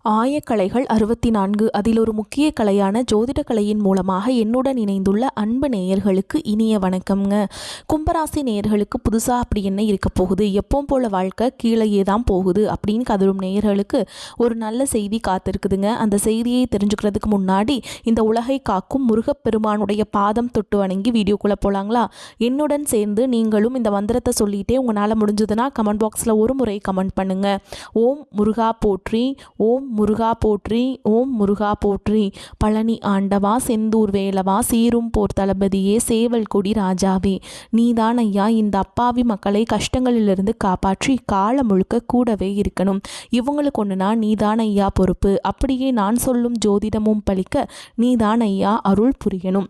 ஆயக்கலைகள் 64 அதில் ஒரு முக்கிய கலையான ஜோதிட கலையின் மூலமாக என்னுடன் இணைந்துள்ள அன்பு நேயர்களுக்கு இனிய வணக்கம்ங்க. கும்பராசி நேயர்களுக்கு புதுசாக அப்படி என்ன இருக்க போகுது, எப்பவும் போல வாழ்க்கை கீழேயே தான் போகுது அப்படின்னு கதரும் நேயர்களுக்கு ஒரு நல்ல செய்தி காத்திருக்குதுங்க. அந்த செய்தியை தெரிஞ்சுக்கிறதுக்கு முன்னாடி இந்த உலகை காக்கும் முருகப்பெருமானுடைய பாதம் தொட்டு வணங்கி வீடியோக்குள்ளே போகலாங்களா? என்னுடன் சேர்ந்து நீங்களும் இந்த மந்திரத்தை சொல்லிகிட்டே உங்களால் முடிஞ்சதுன்னா கமெண்ட் பாக்ஸில் ஒரு முறை கமெண்ட் பண்ணுங்கள். ஓம் முருகா போற்றி, ஓம் முருகா போற்றி, ஓம் முருகா போற்றி. பழனி ஆண்டவா, செந்தூர் வேலவா, சீரும் போர் தளபதியே, சேவல் கொடி ராஜாவே, நீதான் ஐயா இந்த அப்பாவி மக்களை கஷ்டங்களிலிருந்து காப்பாற்றி காலம் முழுக்க கூடவே இருக்கணும். இவங்களுக்கு ஒன்றுனா நீதான் ஐயா பொறுப்பு. அப்படியே நான் சொல்லும் ஜோதிடமும் பலிக்க நீதான் ஐயா அருள் புரியணும்.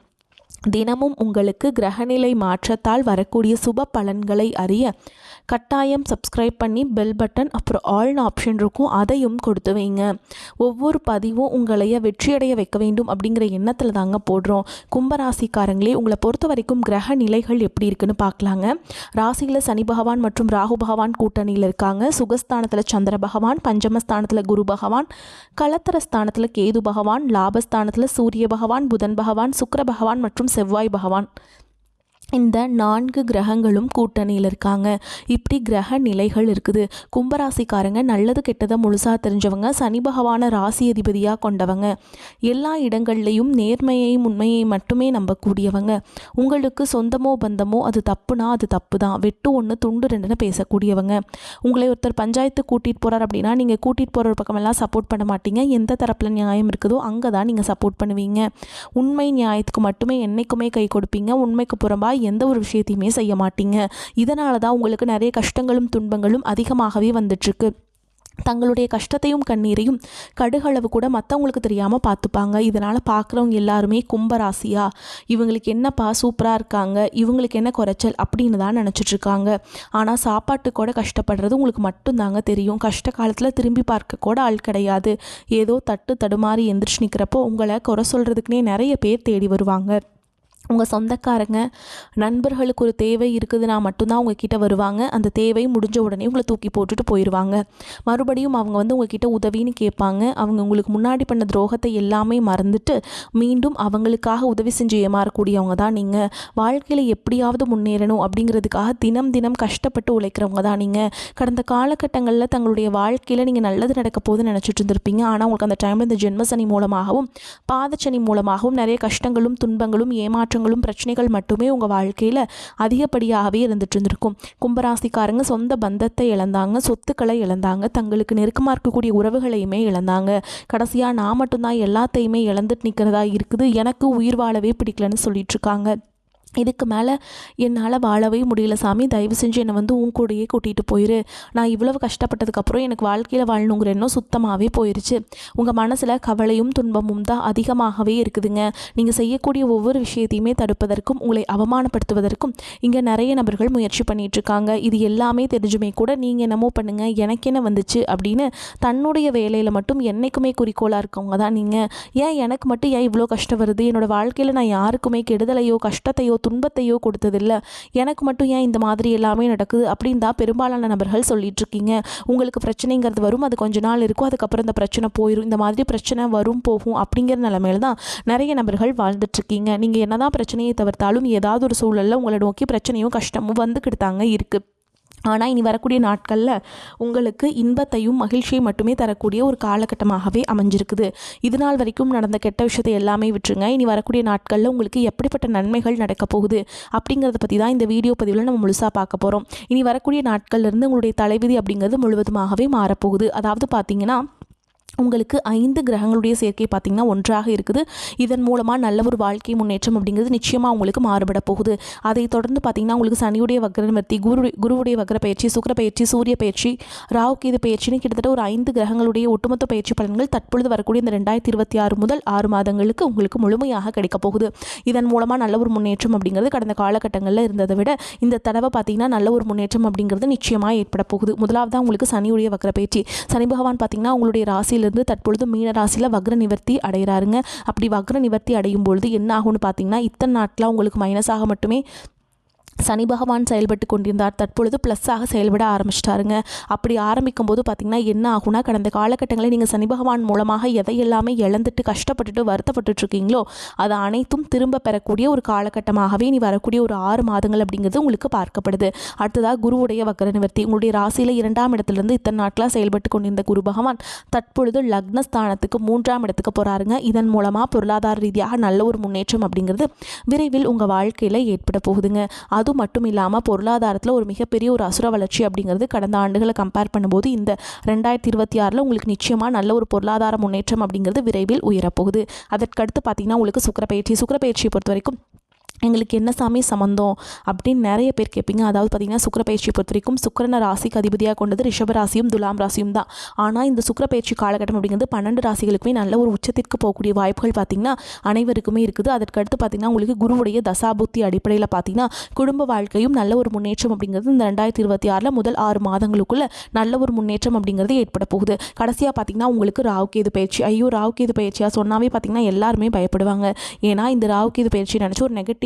தினமும் உங்களுக்கு கிரகநிலை மாற்றத்தால் வரக்கூடிய சுப பலன்களை அறிய கட்டாயம் சப்ஸ்கிரைப் பண்ணி பெல் பட்டன் அப்புறம் ஆல்னு ஆப்ஷன் இருக்கும், அதையும் கொடுத்து வைங்க. ஒவ்வொரு பதிவும் உங்களைய வெற்றியடைய வைக்க வேண்டும் அப்படிங்கிற எண்ணத்தில் தாங்க போடுறோம். கும்பராசிக்காரங்களே, உங்களை பொறுத்த வரைக்கும் கிரக நிலைகள் எப்படி இருக்குன்னு பார்க்கலாங்க. ராசியில் சனி பகவான் மற்றும் ராகு பகவான் கூட்டணியில் இருக்காங்க. சுகஸ்தானத்தில் சந்திர பகவான், பஞ்சமஸ்தானத்தில் குரு பகவான், கலத்தரஸ்தானத்தில் கேது பகவான், லாபஸ்தானத்தில் சூரிய பகவான், புதன் பகவான், சுக்கிர பகவான் மற்றும் செவ்வாய் பகவான். இந்த 4 கிரகங்களும் கூட்டணியில் இருக்காங்க. இப்படி கிரக நிலைகள் இருக்குது. கும்பராசிக்காரங்க நல்லது கெட்டதை முழுசாக தெரிஞ்சவங்க, சனி பகவான ராசி அதிபதியாக கொண்டவங்க, எல்லா இடங்கள்லையும் நேர்மையையும் உண்மையை மட்டுமே நம்பக்கூடியவங்க. உங்களுக்கு சொந்தமோ பந்தமோ அது தப்புனா அது தப்பு தான், வெட்டு ஒன்று துண்டு ரெண்டுன்னு பேசக்கூடியவங்க. உங்களை ஒருத்தர் பஞ்சாயத்து கூட்டிகிட்டு போகிறார் அப்படின்னா நீங்கள் கூட்டிகிட்டு போகிற பக்கமெல்லாம் சப்போர்ட் பண்ண மாட்டீங்க. எந்த தரப்பில் நியாயம் இருக்குதோ அங்கே தான் நீங்கள் சப்போர்ட் பண்ணுவீங்க. உண்மை நியாயத்துக்கு மட்டுமே என்றைக்குமே கை கொடுப்பீங்க. உண்மைக்கு புறம்பா எந்த ஒரு விஷயத்தையுமே செய்ய மாட்டீங்க. இதனால தான் உங்களுக்கு நிறைய கஷ்டங்களும் துன்பங்களும் அதிகமாகவே வந்துட்டுருக்கு. தங்களுடைய கஷ்டத்தையும் கண்ணீரையும் கடுகளவு கூட மற்றவங்களுக்கு தெரியாமல் பார்த்துப்பாங்க. இதனால் பார்க்குறவங்க எல்லாருமே கும்பராசியா, இவங்களுக்கு என்னப்பா சூப்பராக இருக்காங்க, இவங்களுக்கு என்ன குறைச்சல் அப்படின்னு தான் நினச்சிட்ருக்காங்க. ஆனால் சாப்பாட்டு கூட கஷ்டப்படுறது உங்களுக்கு மட்டும்தாங்க தெரியும். கஷ்ட காலத்தில் திரும்பி பார்க்க கூட ஆள் கிடையாது. ஏதோ தட்டு தடுமாறி எந்திரிச்சு நிற்கிறப்போ உங்களை குறை சொல்கிறதுக்குனே நிறைய பேர் தேடி வருவாங்க. உங்கள் சொந்தக்காரங்க நண்பர்களுக்கு ஒரு தேவை இருக்குதுன்னா மட்டும்தான் உங்ககிட்ட வருவாங்க. அந்த தேவை முடிஞ்ச உடனே உங்களை தூக்கி போட்டுட்டு போயிடுவாங்க. மறுபடியும் அவங்க உங்ககிட்ட உதவின்னு கேட்பாங்க. அவங்க உங்களுக்கு முன்னாடி பண்ண துரோகத்தை எல்லாமே மறந்துட்டு மீண்டும் அவங்களுக்காக உதவி செஞ்சு ஏமாறக்கூடியவங்க தான் நீங்கள். வாழ்க்கையில் எப்படியாவது முன்னேறணும் அப்படிங்கிறதுக்காக தினம் தினம் கஷ்டப்பட்டு உழைக்கிறவங்க தான் நீங்கள். கடந்த காலகட்டங்களில் தங்களுடைய வாழ்க்கையில் நீங்கள் நல்லது நடக்க போகுதுன்னு நினச்சிட்டு இருந்திருப்பீங்க. ஆனால் உங்களுக்கு அந்த டைமில் இந்த ஜென்மசனி மூலமாகவும் பாதச்சனி மூலமாகவும் நிறைய கஷ்டங்களும் துன்பங்களும் ஏமாற்றங்களும் பிரச்சனைகள் மட்டுமே உங்கள் வாழ்க்கையில் அதிகப்படியாகவே இருந்துட்டு இருந்திருக்கும். கும்பராசிக்காரங்க சொந்த பந்தத்தை இழந்தாங்க, சொத்துக்களை இழந்தாங்க, தங்களுக்கு நெருக்கமாக இருக்கக்கூடிய உறவுகளையுமே இழந்தாங்க. கடைசியாக நான் மட்டும்தான் எல்லாத்தையுமே இழந்துட்டு நிற்கிறதா இருக்குது, எனக்கு உயிர் வாழவே பிடிக்கலன்னு சொல்லிட்டு இருக்காங்க. இதுக்கு மேலே என்னால் வாழவே முடியல சாமி, தயவு செஞ்சு என்னை உன் கூடையே கூட்டிகிட்டு போயிரு. நான் இவ்வளவு கஷ்டப்பட்டதுக்கப்புறம் எனக்கு வாழ்க்கையில் வாழணுங்கிற எண்ணம் சுத்தமாகவே போயிடுச்சு. உங்கள் மனசில் கவலையும் துன்பமும் தான் அதிகமாகவே இருக்குதுங்க. நீங்கள் செய்யக்கூடிய ஒவ்வொரு விஷயத்தையுமே தடுப்பதற்கும் உங்களை அவமானப்படுத்துவதற்கும் இங்கே நிறைய நபர்கள் முயற்சி பண்ணிகிட்ருக்காங்க. இது எல்லாமே தெரிஞ்சுமே கூட நீங்கள் என்னமோ பண்ணுங்கள், எனக்கு என்ன வந்துச்சு அப்படின்னு தன்னுடைய வேலையில் மட்டும் என்றைக்குமே குறிக்கோளாக இருக்கவங்க தான் நீங்கள். ஏன் எனக்கு மட்டும் ஏன் இவ்வளோ கஷ்டம் வருது, என்னோடய வாழ்க்கையில் நான் யாருக்குமே கெடுதலையோ கஷ்டத்தையோ துன்பத்தையோ கொடுத்ததில்ல, எனக்கு மட்டும் ஏன் இந்த மாதிரி எல்லாமே நடக்குது அப்படின்னு தான் பெரும்பாலான நபர்கள் சொல்லிட்டு இருக்கீங்க. உங்களுக்கு பிரச்சனைங்கிறது வரும், அது கொஞ்ச நாள் இருக்கும், அதுக்கப்புறம் இந்த பிரச்சனை போயிடும். இந்த மாதிரி பிரச்சனை வரும் போகும் அப்படிங்கிற நிலைமையில தான் நிறைய நபர்கள் வாழ்ந்துட்டு இருக்கீங்க. நீங்கள் என்னதான் பிரச்சனையை தவிர்த்தாலும் ஏதாவது ஒரு சூழலில் உங்களை நோக்கி பிரச்சனையும் கஷ்டமும் வந்துக்கிட்டு தாங்க இருக்குது. ஆனால் இனி வரக்கூடிய நாட்களில் உங்களுக்கு இன்பத்தையும் மகிழ்ச்சியை மட்டுமே தரக்கூடிய ஒரு காலகட்டமாகவே அமைஞ்சிருக்குது. இது நாள் வரைக்கும் நடந்த கெட்ட விஷயத்தை எல்லாமே விட்டுருங்க. இனி வரக்கூடிய நாட்களில் உங்களுக்கு எப்படிப்பட்ட நன்மைகள் நடக்க போகுது அப்படிங்கிறத பற்றி தான் இந்த வீடியோ பதிவில் நம்ம முழுசாக பார்க்க போகிறோம். இனி வரக்கூடிய நாட்கள்லேருந்து உங்களுடைய தலைவிதி அப்படிங்கிறது முழுவதுமாகவே மாறப்போகுது. அதாவது பார்த்திங்கன்னா உங்களுக்கு 5 கிரகங்களுடைய சேர்க்கை பார்த்திங்கன்னா ஒன்றாக இருக்குது. இதன் மூலமாக நல்ல ஒரு வாழ்க்கை முன்னேற்றம் அப்படிங்கிறது நிச்சயமாக உங்களுக்கு மாறுபட போகுது. அதை தொடர்ந்து பார்த்திங்கன்னா உங்களுக்கு சனியுடைய வக்ர நிவர்த்தி, குருவுடைய வக்ர பயிற்சி, சுக்கிர பயிற்சி, சூரிய பயிற்சி, ராகு கேது பயிற்சின்னு கிட்டத்தட்ட ஒரு 5 கிரகங்களுடைய ஒட்டுமொத்த பயிற்சி பலன்கள் தற்பொழுது வரக்கூடிய இந்த 2026 முதல் 6 மாதங்களுக்கு உங்களுக்கு முழுமையாக கிடைக்க போகுது. இதன் மூலமாக நல்ல ஒரு முன்னேற்றம் அப்படிங்கிறது கடந்த காலகட்டங்களில் இருந்ததை விட இந்த தடவை பார்த்திங்கன்னா நல்ல ஒரு முன்னேற்றம் அப்படிங்கிறது நிச்சயமாக ஏற்பட போகுது. முதலாவது உங்களுக்கு சனியுடைய வக்ர பயிற்சி. சனி பகவான் பார்த்திங்கன்னா உங்களுடைய ராசியில் ராசியிலிருந்து தற்பொழுது மீன ராசியில் வக்ர நிவர்த்தி அடைகிறாருங்க. அப்படி வக்ர நிவர்த்தி அடையும் பொழுது என்ன ஆகும்னு பார்த்தீங்கன்னா, இத்தனை நாட்களாக உங்களுக்கு மைனஸாக மட்டுமே சனி பகவான் செயல்பட்டு கொண்டிருந்தார். தற்பொழுது ப்ளஸ்ஸாக செயல்பட ஆரம்பிச்சிட்டாருங்க. அப்படி ஆரம்பிக்கும் போது பார்த்திங்கன்னா என்ன ஆகுனா, கடந்த காலகட்டங்களில் நீங்கள் சனி பகவான் மூலமாக எதையெல்லாமே இழந்துட்டு கஷ்டப்பட்டுட்டு வருத்தப்பட்டுருக்கீங்களோ அதை அனைத்தும் திரும்ப பெறக்கூடிய ஒரு காலகட்டமாகவே நீ வரக்கூடிய ஒரு 6 மாதங்கள் அப்படிங்கிறது உங்களுக்கு பார்க்கப்படுது. அடுத்ததாக குருவுடைய வக்கர நிவர்த்தி. உங்களுடைய ராசியில் 2ஆம் இடத்துலேருந்து இத்தனை நாட்களாக செயல்பட்டு கொண்டிருந்த குரு பகவான் தற்பொழுது லக்னஸ்தானத்துக்கு 3ஆம் இடத்துக்கு போகிறாருங்க. இதன் மூலமாக பொருளாதார ரீதியாக நல்ல ஒரு முன்னேற்றம் அப்படிங்கிறது விரைவில் உங்கள் வாழ்க்கையில் ஏற்பட போகுதுங்க. அது மட்டும் இல்லாமல் பொருளாதாரத்தில் ஒரு மிகப்பெரிய ஒரு அசுர வளர்ச்சி அப்படிங்கிறது கடந்த ஆண்டுகளை கம்பேர் பண்ணும்போது இந்த 2026 உங்களுக்கு நிச்சயமாக நல்ல ஒரு பொருளாதார முன்னேற்றம் அப்படிங்கிறது விரைவில் உயரப்போகுது. அதற்கடுத்து பார்த்திங்கன்னா உங்களுக்கு சுக்கிரப்பெயர்ச்சியை பொறுத்த வரைக்கும் எங்களுக்கு என்ன சாமி சம்மந்தம் அப்படின்னு நிறைய பேர் கேட்பீங்க. அதாவது பார்த்திங்கன்னா சுக்கிரப்பெயர்ச்சியை பொறுத்த வரைக்கும் சுக்கிரன ராசிக்கு அதிபதியாக கொண்டது ரிஷப ராசியும் துலாம் ராசியும் தான். ஆனால் இந்த சுக்கிரப்பெயர்ச்சி காலகட்டம் அப்படிங்கிறது 12 ராசிகளுக்குமே நல்ல ஒரு உச்சத்திற்கு போகக்கூடிய வாய்ப்புகள் பார்த்திங்கன்னா அனைவருக்குமே இருக்குது. அதற்கடுத்து பார்த்திங்கன்னா உங்களுக்கு குருவுடைய தசாபுத்தி அடிப்படையில் பார்த்திங்கன்னா குடும்ப வாழ்க்கையும் நல்ல ஒரு முன்னேற்றம் அப்படிங்கிறது இந்த 2026 முதல் 6 மாதங்களுக்குள்ள நல்ல ஒரு முன்னேற்றம் அப்படிங்கிறது ஏற்பட போகுது. கடைசியாக பார்த்திங்கன்னா உங்களுக்கு ராகுகேது பயிற்சி. ஐயோ ராகுகேது பயிற்சியாக சொன்னாவே பார்த்திங்கன்னா எல்லாருமே பயப்படுவாங்க. ஏன்னா இந்த ராகுகேது பயிற்சி நினச்சி ஒரு நெகட்டிவான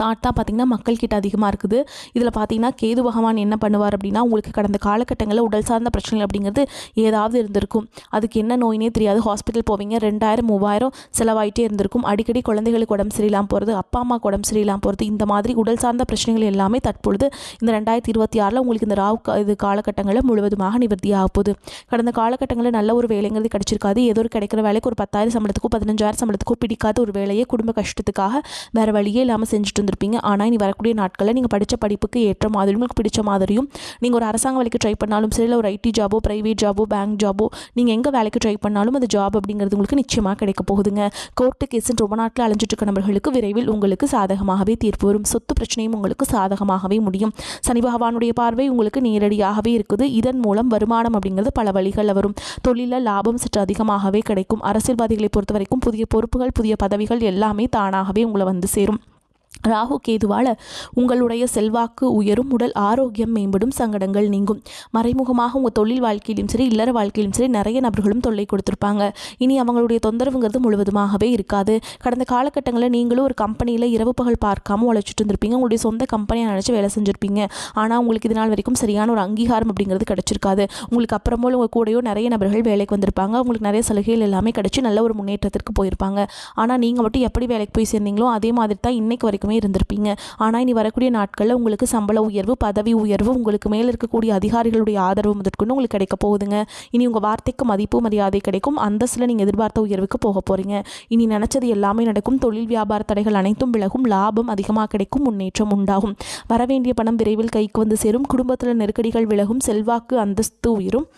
தாட் தான் பார்த்திங்கன்னா மக்கள்கிட்ட அதிகமாக இருக்குது. இதில் பார்த்திங்கன்னா கேது பகவான் என்ன பண்ணுவார் அப்படின்னா, உங்களுக்கு கடந்த காலகட்டங்களில் உடல் சார்ந்த பிரச்சனைகள் அப்படிங்கிறது ஏதாவது இருந்திருக்கும். அதுக்கு என்ன நோயினே தெரியாது. ஹாஸ்பிட்டல் போவீங்க, 2000 3000 செலவாயிட்டே இருந்திருக்கும். அடிக்கடி குழந்தைகளுக்கு உடம்பு சரியில்லாமல் போகிறது, அப்பா அம்மாவுக்கு உடம்பு சரியில்லாமல் போகிறது, இந்த மாதிரி உடல் சார்ந்த பிரச்சனைகள் எல்லாமே தற்பொழுது இந்த 2026 உங்களுக்கு இந்த இது காலகட்டங்களில் முழுவதுமாக நிவர்த்தியாக போகுது. கடந்த காலகட்டங்களில் நல்ல ஒரு வேலைங்கிறது கிடைச்சிருக்காது. ஏதோ ஒரு கிடைக்கிற வேலைக்கு ஒரு 10,000 சம்பளத்துக்கோ 15,000 சம்பளத்துக்கோ பிடிக்காத ஒரு வேலையை குடும்ப கஷ்டத்துக்காக வேறு வழியே இல்லாமல் செஞ்சுட்டு இருந்திருப்பீங்க. ஆனால் இனி வரக்கூடிய நாட்களில் நீங்கள் படித்த படிப்புக்கு ஏற்ற மாதிரியும் உங்களுக்கு பிடிச்ச மாதிரியும் நீங்கள் ஒரு அரசாங்க வேலைக்கு ட்ரை பண்ணாலும் சரி, இல்லை ஒரு ஐடி ஜாபோ ப்ரைவேட் ஜாபோ பேங்க் ஜாபோ நீங்கள் எங்கே வேலைக்கு ட்ரை பண்ணாலும் அந்த ஜாப் அப்படிங்கிறது உங்களுக்கு நிச்சயமாக கிடைக்க போகுதுங்க. கோர்ட்டு கேஸுன்னு ரொம்ப நாட்டில் அலைஞ்சிட்டு இருக்க நபர்களுக்கு விரைவில் உங்களுக்கு சாதகமாகவே தீர்ப்பு வரும். சொத்து பிரச்சனையும் உங்களுக்கு சாதகமாகவே முடியும். சனி பகவானுடைய பார்வை உங்களுக்கு நேரடியாகவே இருக்குது. இதன் மூலம் வருமானம் அப்படிங்கிறது பல வழிகளில் வரும். தொழிலில் லாபம் சற்று அதிகமாகவே கிடைக்கும். அரசியல்வாதிகளை பொறுத்த வரைக்கும் புதிய பொறுப்புகள் புதிய பதவிகள் எல்லாமே தானாகவே உங்களை வந்து சேரும். ராகு கேதுவால் உங்களுடைய செல்வாக்கு உயரும், உடல் ஆரோக்கியம் மேம்படும், சங்கடங்கள் நீங்கும். மறைமுகமாக உங்கள் தொழில் வாழ்க்கையிலும் சரி இல்லற வாழ்க்கையிலும் சரி நிறைய நபர்களும் தொல்லை கொடுத்துருப்பாங்க. இனி அவங்களுடைய தொந்தரவுங்கிறது முழுவதுமாகவே இருக்காது. கடந்த காலகட்டங்களில் நீங்களும் ஒரு கம்பெனியில் இரவு பகல் பார்க்காம உழைச்சிட்டு இருந்திருப்பீங்க. உங்களுடைய சொந்த கம்பெனியை நினச்சி வேலை செஞ்சுருப்பீங்க. ஆனால் உங்களுக்கு இது நாள் வரைக்கும் சரியான ஒரு அங்கீகாரம் அப்படிங்கிறது கிடச்சிருக்காது. உங்களுக்கு அப்புறமோ உங்கள் கூடயோ நிறைய நபர்கள் வேலைக்கு வந்திருப்பாங்க. உங்களுக்கு நிறைய சலுகைகள் எல்லாமே கிடச்சி நல்ல ஒரு முன்னேற்றத்திற்கு போயிருப்பாங்க. ஆனால் நீங்கள் மட்டும் எப்படி வேலைக்கு போய் சேர்ந்தீங்களோ அதே மாதிரி தான் இன்னைக்கு வரைக்கும் இருந்திருப்பீங்க. ஆனால் இனி வரக்கூடிய நாட்களில் உங்களுக்கு சம்பள உயர்வு பதவி உயர்வு உங்களுக்கு மேலே இருக்கக்கூடிய அதிகாரிகளுடைய ஆதரவு முதற்கொண்டு உங்களுக்கு கிடைக்க போகுதுங்க. இனி உங்கள் வார்த்தைக்கு மதிப்பு மரியாதை கிடைக்கும். அந்தஸ்தில் நீங்கள் எதிர்பார்த்த உயர்வுக்கு போக போகிறீங்க. இனி நினச்சது எல்லாமே நடக்கும். தொழில் வியாபார தடைகள் அனைத்தும் விலகும். லாபம் அதிகமாக கிடைக்கும். முன்னேற்றம் உண்டாகும். வரவேண்டிய பணம் விரைவில் கைக்கு வந்து சேரும். குடும்பத்தில் நெருக்கடிகள் விலகும். செல்வாக்கு அந்தஸ்து உயரும்.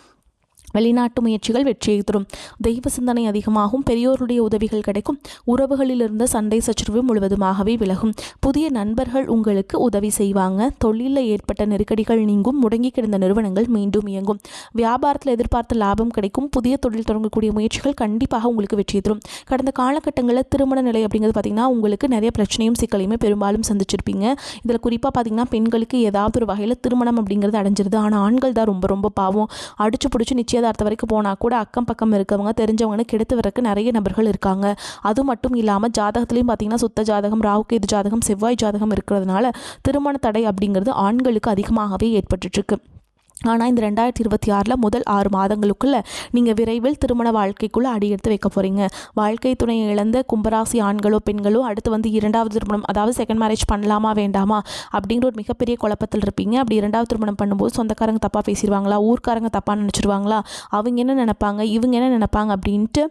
வெளிநாட்டு முயற்சிகள் வெற்றியை தரும். தெய்வ சிந்தனை அதிகமாகும். பெரியோருடைய உதவிகள் கிடைக்கும். உறவுகளில் இருந்த சண்டை சச்சரவு முழுவதுமாகவே விலகும். புதிய நண்பர்கள் உங்களுக்கு உதவி செய்வாங்க. தொழிலில் ஏற்பட்ட நெருக்கடிகள் நீங்கும். முடங்கி கிடந்த நிறுவனங்கள் மீண்டும் இயங்கும். வியாபாரத்தில் எதிர்பார்த்த லாபம் கிடைக்கும். புதிய தொழில் தொடங்கக்கூடிய முயற்சிகள் கண்டிப்பாக உங்களுக்கு வெற்றியை தரும். கடந்த காலகட்டங்களில் திருமண நிலை அப்படிங்கிறது பார்த்திங்கன்னா உங்களுக்கு நிறைய பிரச்சனையும் சிக்கலையுமே பெரும்பாலும் சந்திச்சிருப்பீங்க. இதில் குறிப்பாக பார்த்திங்கன்னா பெண்களுக்கு ஏதாவது ஒரு வகையில் திருமணம் அப்படிங்கிறது அடைஞ்சிருது. ஆனால் ஆண்கள் தான் ரொம்ப ரொம்ப பாவம். அடிச்சு பிடிச்சி நிச்சயதார்த்த வரைக்கும் போனால் கூட அக்கம் பக்கம் இருக்கவங்க தெரிஞ்சவங்கன்னு கெடுத்து வரக்கு நிறைய நபர்கள் இருக்காங்க. அது மட்டும் இல்லாமல் ஜாதகத்துலேயும் பார்த்தீங்கன்னா சுத்த ஜாதகம் ராகுகேது ஜாதகம் செவ்வாய் ஜாதகம் இருக்கிறதுனால திருமண தடை அப்படிங்கிறது ஆண்களுக்கு அதிகமாகவே ஏற்பட்டுருக்கு. ஆனால் இந்த 2026 முதல் 6 மாதங்களுக்குள்ளே நீங்கள் விரைவில் திருமண வாழ்க்கைக்குள்ளே அடியெடுத்து வைக்க போகிறீங்க. வாழ்க்கை துணையை இழந்த கும்பராசி ஆண்களோ பெண்களோ அடுத்து வந்து 2வது திருமணம் அதாவது செகண்ட் மேரேஜ் பண்ணலாமா வேண்டாமா அப்படிங்கிற ஒரு மிகப்பெரிய குழப்பத்தில் இருப்பீங்க. அப்படி 2வது திருமணம் பண்ணும்போது சொந்தக்காரங்க தப்பாக பேசிடுவாங்களா, ஊர்க்காரங்க தப்பாக நினச்சிருவாங்களா, அவங்க என்ன நினைப்பாங்க இவங்க என்ன நினைப்பாங்க அப்படின்ட்டு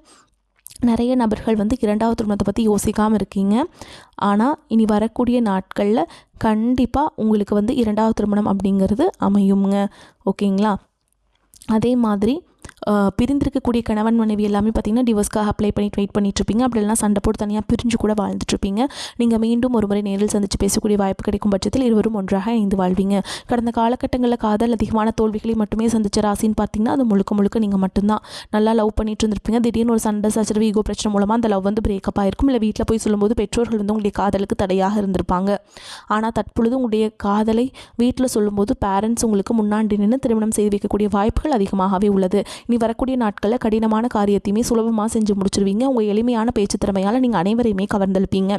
நிறைய நபர்கள் வந்து 2வது திருமணத்தை பற்றி யோசிக்காமல் இருக்கீங்க. ஆனால் இனி வரக்கூடிய நாட்களில் கண்டிப்பாக உங்களுக்கு வந்து 2வது திருமணம் அப்படிங்கிறது அமையுங்க. ஓகேங்களா? அதே மாதிரி பிரிந்திருக்கக்கூடிய கணவன் மனைவி எல்லாமே பார்த்திங்கன்னா டிவோர்ஸ்க்காக அப்ளை பண்ணிட்டு வெயிட் பண்ணிட்டுருப்பீங்க. அப்படி இல்லைனா சண்டை போட்டு தனியாக பிரிஞ்சு கூட வாழ்ந்துட்டுருப்பீங்க. நீங்கள் மீண்டும் ஒரு முறை நேரில் சந்தித்து பேசக்கூடிய வாய்ப்பு கிடைக்கும் பட்சத்தில் இருவரும் ஒன்றாக இணைந்து வாழ்வீங்க. கடந்த காலகட்டங்களில் காதல் அதிகமான தோல்விகளை மட்டுமே சந்திச்ச ராசின்னு பார்த்தீங்கன்னா அது முழுக்க நீங்கள் மட்டும்தான். நல்லா லவ் பண்ணிட்டு இருந்திருப்பீங்க. திடீர்னு ஒரு சண்டை சச்சரவு ஈகோ பிரச்சனை மூலமாக அந்த லவ் வந்து பிரேக்கப் ஆகிருக்கும். இல்லை வீட்டில் போய் சொல்லும்போது பெற்றோர்கள் வந்து உங்களுடைய காதலுக்கு தடையாக இருந்திருப்பாங்க. ஆனால் தற்பொழுது உங்களுடைய காதலை வீட்டில் சொல்லும்போது பேரண்ட்ஸ் உங்களுக்கு முன்னாடி நின்று திருமணம் செய்து வைக்கக்கூடிய வாய்ப்புகள் அதிகமாகவே உள்ளது. இனி வரக்கூடிய நாட்களில் கடினமான காரியத்தையுமே சுலபமாக செஞ்சு முடிச்சிருவீங்க. உங்கள் எளிமையான பேச்சு திறமையால் நீங்கள் அனைவரையுமே கவர்ந்தெழுப்பீங்க.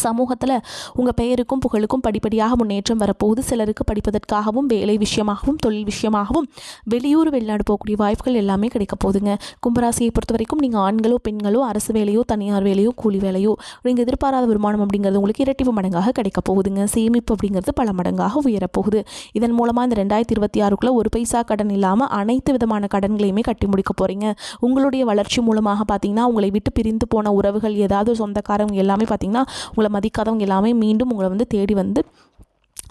சமூகத்தில் உங்கள் பெயருக்கும் புகழுக்கும் படிப்படியாக முன்னேற்றம் வரப்போகுது. சிலருக்கு படிப்பதற்காகவும் வேலை விஷயமாகவும் தொழில் விஷயமாகவும் வெளியூர் வெளிநாடு போகக்கூடிய வாய்ப்புகள் எல்லாமே கிடைக்க போகுதுங்க. கும்பராசியை பொறுத்த வரைக்கும் நீங்கள் ஆண்களோ பெண்களோ அரசு வேலையோ தனியார் வேலையோ கூலி வேலையோ நீங்கள் எதிர்பாராத வருமானம் அப்படிங்கிறது உங்களுக்கு இரட்டிப்பு மடங்காக கிடைக்க போகுதுங்க. சேமிப்பு அப்படிங்கிறது பல மடங்காக உயரப்போகுது. இதன் மூலமாக இந்த 2026க்குள்ளே ஒரு பைசா கடன் இல்லாமல் அனைத்து விதமான கடன்களையுமே கட்டி முடிக்க போகிறீங்க. உங்களுடைய வளர்ச்சி மூலமாக பார்த்தீங்கன்னா உங்களை விட்டு பிரிந்து போன உறவுகள் ஏதாவது சொந்தக்காரங்க எல்லாமே பார்த்தீங்கன்னா உங்களை மதிக்காதவங்க எல்லாமே மீண்டும் உங்களை தேடி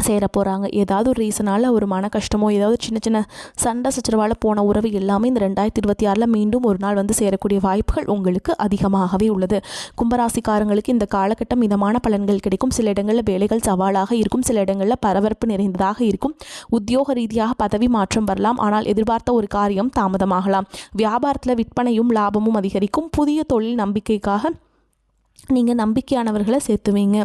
சேர போகிறாங்க. ஏதாவது ஒரு ரீசனால் ஒரு மன கஷ்டமோ ஏதாவது சின்ன சின்ன சண்டை சச்சரவால் போன உறவு எல்லாமே இந்த 2026 மீண்டும் ஒரு நாள் சேரக்கூடிய வாய்ப்புகள் உங்களுக்கு அதிகமாகவே உள்ளது. கும்பராசிக்காரங்களுக்கு இந்த காலகட்டம் மிதமான பலன்கள் கிடைக்கும். சில இடங்களில் வேலைகள் சவாலாக இருக்கும், சில இடங்களில் பரபரப்பு நிறைந்ததாக இருக்கும். உத்தியோக ரீதியாக பதவி மாற்றம் வரலாம், ஆனால் எதிர்பார்த்த ஒரு காரியம் தாமதமாகலாம். வியாபாரத்தில் விற்பனையும் லாபமும் அதிகரிக்கும். புதிய தொழில் நம்பிக்கைக்காக நீங்கள் நம்பிக்கையானவர்களை சேர்த்துவீங்க.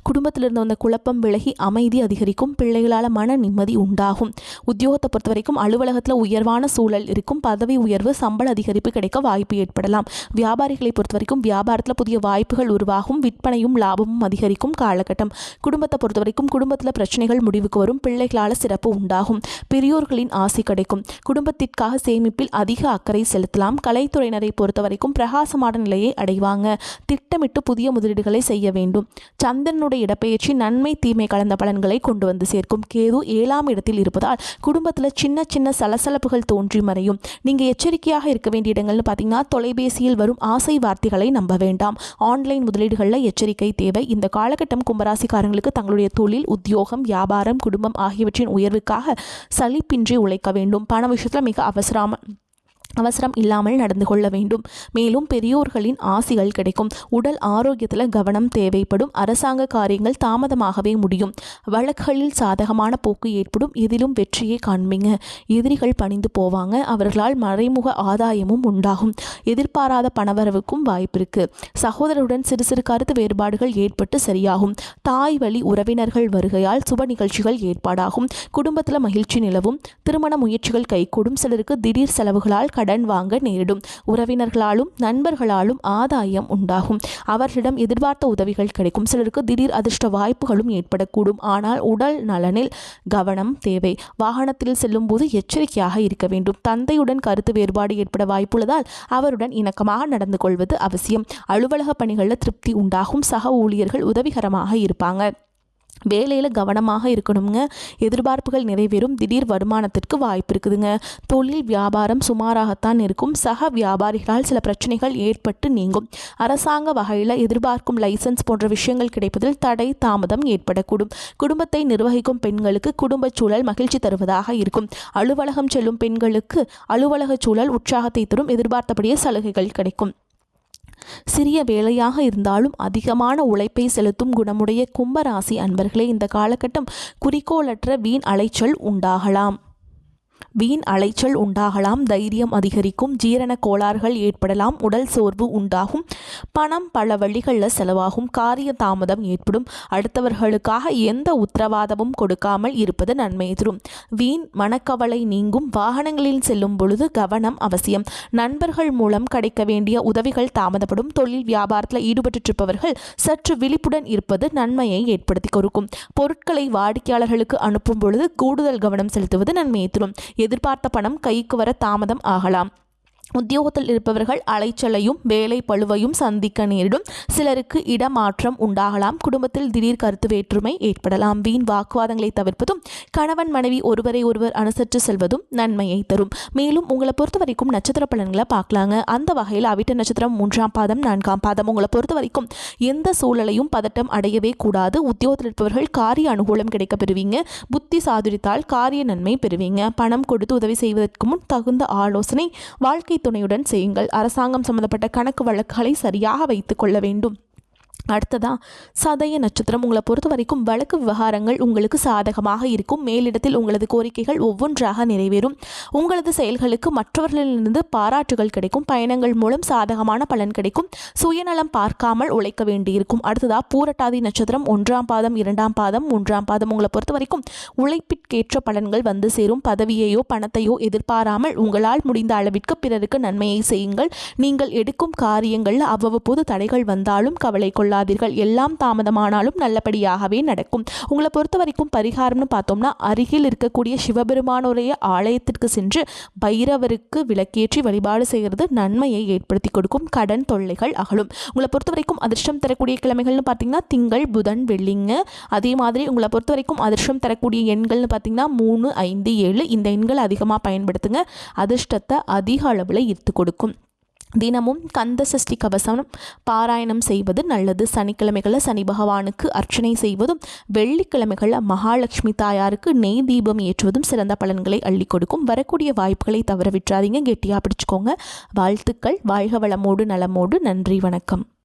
குடும்பத்திலிருந்து வந்த குழப்பம் விலகி அமைதி அதிகரிக்கும். பிள்ளைகளால் மன நிம்மதி உண்டாகும். உத்தியோகத்தை பொறுத்த வரைக்கும் அலுவலகத்தில் உயர்வான சூழல் இருக்கும். பதவி உயர்வு சம்பள அதிகரிப்பு கிடைக்க வாய்ப்பு ஏற்படலாம். வியாபாரிகளை பொறுத்த வரைக்கும் வியாபாரத்தில் புதிய வாய்ப்புகள் உருவாகும். விற்பனையும் லாபமும் அதிகரிக்கும் காலகட்டம். குடும்பத்தை பொறுத்த வரைக்கும் குடும்பத்தில் பிரச்சனைகள் முடிவுக்கு வரும். பிள்ளைகளால் சிறப்பு உண்டாகும். பெரியோர்களின் ஆசை கிடைக்கும். குடும்பத்திற்காக சேமிப்பில் அதிக அக்கறை செலுத்தலாம். கலைத்துறையினரை பொறுத்த வரைக்கும் பிரகாசமான நிலையை அடைவாங்க. திட்டமிட்டு புதிய முதலீடுகளை செய்ய வேண்டும். சந்திரனுடைய இடப்பெயர்ச்சி நன்மை தீமை கலந்த பலன்களை கொண்டு வந்து சேர்க்கும். கேது 7ஆம் இடத்தில் இருப்பதால் குடும்பத்தில் சின்ன சின்ன சலசலப்புகள் தோன்றி மறையும். நீங்கள் எச்சரிக்கையாக இருக்க வேண்டிய இடங்கள்னு பார்த்தீங்கன்னா தொலைபேசியில் வரும் ஆசை வார்த்தைகளை நம்ப வேண்டாம். ஆன்லைன் முதலீடுகளில் எச்சரிக்கை தேவை. இந்த காலகட்டம் கும்பராசிக்காரங்களுக்கு தங்களுடைய தொழில், உத்தியோகம், வியாபாரம், குடும்பம் ஆகியவற்றின் உயர்வுக்காக சலிப்பின்றி உழைக்க வேண்டும். பண விஷயத்தில் மிக அவசரம் இல்லாமல் நடந்து கொள்ள வேண்டும். மேலும் பெரியோர்களின் ஆசிகள் கிடைக்கும். உடல் ஆரோக்கியத்தில் கவனம் தேவைப்படும். அரசாங்க காரியங்கள் தாமதமாகவே முடியும். வழக்குகளில் சாதகமான போக்கு ஏற்படும். இதிலும் வெற்றியை காண்பீங்க. எதிரிகள் பணிந்து போவாங்க. அவர்களால் மறைமுக ஆதாயமும் உண்டாகும். எதிர்பாராத பணவரவுக்கும் வாய்ப்பு இருக்கு. சகோதரருடன் சிறு சிறு கருத்து வேறுபாடுகள் ஏற்பட்டு சரியாகும். தாய் வழி உறவினர்கள் வருகையால் சுப நிகழ்ச்சிகள் ஏற்பாடாகும். குடும்பத்தில் மகிழ்ச்சி நிலவும். திருமண முயற்சிகள் கைகூடும். சிலருக்கு திடீர் செலவுகளால் கடன் வாங்க நேரிடும். உறவினர்களாலும் நண்பர்களாலும் ஆதாயம் உண்டாகும். அவர்களிடம் எதிர்பார்த்த உதவிகள் கிடைக்கும். சிலருக்கு திடீர் அதிர்ஷ்ட வாய்ப்புகளும் ஏற்படக்கூடும். ஆனால் உடல் நலனில் கவனம் தேவை. வாகனத்தில் செல்லும் போது எச்சரிக்கையாக இருக்க வேண்டும். தந்தையுடன் கருத்து வேறுபாடு ஏற்பட வாய்ப்புள்ளதால் அவருடன் இணக்கமாக நடந்து கொள்வது அவசியம். அலுவலக பணிகளில் திருப்தி உண்டாகும். சக ஊழியர்கள் உதவிகரமாக இருப்பாங்க. வேலையில் கவனமாக இருக்கணுங்க. எதிர்பார்ப்புகள் நிறைவேறும். திடீர் வருமானத்திற்கு வாய்ப்பு இருக்குதுங்க. தொழில் வியாபாரம் சுமாராகத்தான் இருக்கும். சக வியாபாரிகளால் சில பிரச்சனைகள் ஏற்பட்டு நீங்கும். அரசாங்க வகையில் எதிர்பார்க்கும் லைசன்ஸ் போன்ற விஷயங்கள் கிடைப்பதில் தடை தாமதம் ஏற்படக்கூடும். குடும்பத்தை நிர்வகிக்கும் பெண்களுக்கு குடும்ப சூழல் மகிழ்ச்சி தருவதாக இருக்கும். அலுவலகம் செல்லும் பெண்களுக்கு அலுவலக சூழல் உற்சாகத்தை தரும். எதிர்பார்த்தபடியே சலுகைகள் கிடைக்கும். சிறிய வேலையாக இருந்தாலும் அதிகமான உழைப்பை செலுத்தும் குணமுடைய கும்பராசி அன்பர்களே, இந்த காலகட்டம் குறிக்கோளற்ற வீண் அலைச்சல் உண்டாகலாம். தைரியம் அதிகரிக்கும். ஜீரண கோளாறுகள் ஏற்படலாம். உடல் சோர்வு உண்டாகும். பணம் பல வழிகளில் செலவாகும். காரிய தாமதம் ஏற்படும். அடுத்தவர்களுக்காக எந்த உத்தரவாதமும் கொடுக்காமல் இருப்பது நன்மை தரும். வீண் மனக்கவலை நீங்கும். வாகனங்களில் செல்லும் பொழுது கவனம் அவசியம். நண்பர்கள் மூலம் கிடைக்க வேண்டிய உதவிகள் தாமதப்படும். தொழில் வியாபாரத்தில் ஈடுபட்டிருப்பவர்கள் சற்று விழிப்புடன் இருப்பது நன்மையை ஏற்படுத்தி கொடுக்கும். பொருட்களை வாடிக்கையாளர்களுக்கு அனுப்பும் பொழுது கூடுதல் கவனம் செலுத்துவது நன்மையை தரும். எதிர்பார்த்த பணம் கைக்கு வர தாமதம் ஆகலாம். உத்தியோகத்தில் இருப்பவர்கள் அலைச்சலையும் வேலை பளுவையும் சந்திக்க நேரிடும். சிலருக்கு இடமாற்றம் உண்டாகலாம். குடும்பத்தில் திடீர் கருத்து வேற்றுமை ஏற்படலாம். வீண் வாக்குவாதங்களை தவிர்ப்பதும் கணவன் மனைவி ஒருவரை ஒருவர் அனுசரித்து செல்வதும் நன்மையை தரும். மேலும் உங்களை பொறுத்த வரைக்கும் நட்சத்திர பலன்களை பார்க்கலாங்க. அந்த வகையில் அவிட்ட நட்சத்திரம் 3ஆம் பாதம் 4ஆம் பாதம். உங்களை பொறுத்த வரைக்கும் எந்த சூழலையும் பதட்டம் அடையவே கூடாது. உத்தியோகத்தில் இருப்பவர்கள் காரிய அனுகூலம் கிடைக்க பெறுவீங்க. புத்தி சாதுரித்தால் காரிய நன்மை பெறுவீங்க. பணம் கொடுத்து உதவி செய்வதற்கு முன் தகுந்த ஆலோசனை வாழ்க்கை துணையுடன் செய்யுங்கள். அரசாங்கம் சம்பந்தப்பட்ட கணக்கு வழக்குகளை சரியாக வைத்துக் கொள்ள வேண்டும். அடுத்ததா சதய நட்சத்திரம். உங்களை பொறுத்த வரைக்கும் வழக்கு விவகாரங்கள் உங்களுக்கு சாதகமாக இருக்கும். மேலிடத்தில் உங்களது கோரிக்கைகள் ஒவ்வொன்றாக நிறைவேறும். உங்களது செயல்களுக்கு மற்றவர்களிலிருந்து பாராட்டுகள் கிடைக்கும். பயணங்கள் மூலம் சாதகமான பலன் கிடைக்கும். சுயநலம் பார்க்காமல் உழைக்க வேண்டியிருக்கும். அடுத்ததா பூரட்டாதி நட்சத்திரம். 1ஆம் பாதம் 2ஆம் பாதம் 3ஆம் பாதம். உங்களை பொறுத்த வரைக்கும் உழைப்பிற்கேற்ற பலன்கள் வந்து சேரும். பதவியையோ பணத்தையோ எதிர்பாராமல் உங்களால் முடிந்த அளவிற்கு பிறருக்கு நன்மையை செய்யுங்கள். நீங்கள் எடுக்கும் காரியங்களில் அவ்வப்போது தடைகள் வந்தாலும் கவலை கொள்ளாதீர்கள். கொள்ளாதீர்கள். எல்லாம் தாமதமானாலும் நல்லபடியாகவே நடக்கும். உங்களை பொறுத்த வரைக்கும் பரிகாரம்னு பார்த்தோம்னா, அருகில் இருக்கக்கூடிய சிவபெருமானுடைய ஆலயத்திற்கு சென்று பைரவருக்கு விளக்கேற்றி வழிபாடு செய்கிறது நன்மையை ஏற்படுத்தி கொடுக்கும். கடன் தொல்லைகள் அகலும். உங்களை பொறுத்த வரைக்கும் அதிர்ஷ்டம் தரக்கூடிய கிழமைகள்னு பார்த்தீங்கன்னா திங்கள், புதன், வெள்ளிங்க. அதே மாதிரி உங்களை பொறுத்த வரைக்கும் அதிர்ஷ்டம் தரக்கூடிய எண்கள்னு பார்த்தீங்கன்னா 3, 5, 7. இந்த எண்கள் அதிகமாக பயன்படுத்துங்க. அதிர்ஷ்டத்தை அதிக அளவில் ஈர்த்து கொடுக்கும். தினமும் கந்த சஷ்டி கவசம் பாராயணம் செய்வது நல்லது. சனிக்கிழமைகளில் சனி பகவானுக்கு அர்ச்சனை செய்வதும், வெள்ளிக்கிழமைகளில் மகாலட்சுமி தாயாருக்கு நெய் தீபம் ஏற்றுவதும் சிறந்த பலன்களை அள்ளி கொடுக்கும். வரக்கூடிய வாய்ப்புகளை தவற விட்டுறாதீங்க. கெட்டியாக பிடிச்சுக்கோங்க. வாழ்த்துக்கள். வாழ்க வளமோடு நலமோடு. நன்றி, வணக்கம்.